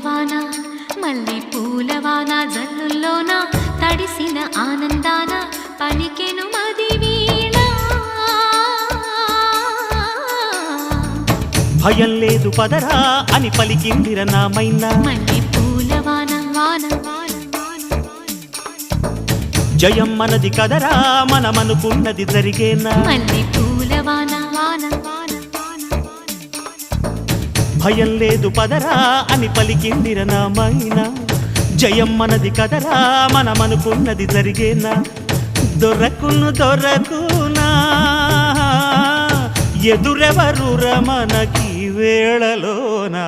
పూలవాన మల్లె పూలవాన జల్లుల్లోన తడిసిన ఆనందాన పలికెను మది వీణ భయం లేదు పదరా అని పలికిందిర నామైనా మల్లె పూలవాన వాన జయం మనది కదరా మనమనుకున్నది జరిగేనా మల్లె పూలవాన వాన భయం లేదు పదరా అని పలికిందిర నామైనా జయం మనది కదరా మనమనుకున్నది జరిగేనా దొరకునా ఎదురెవరు రమణకి వేళలోనా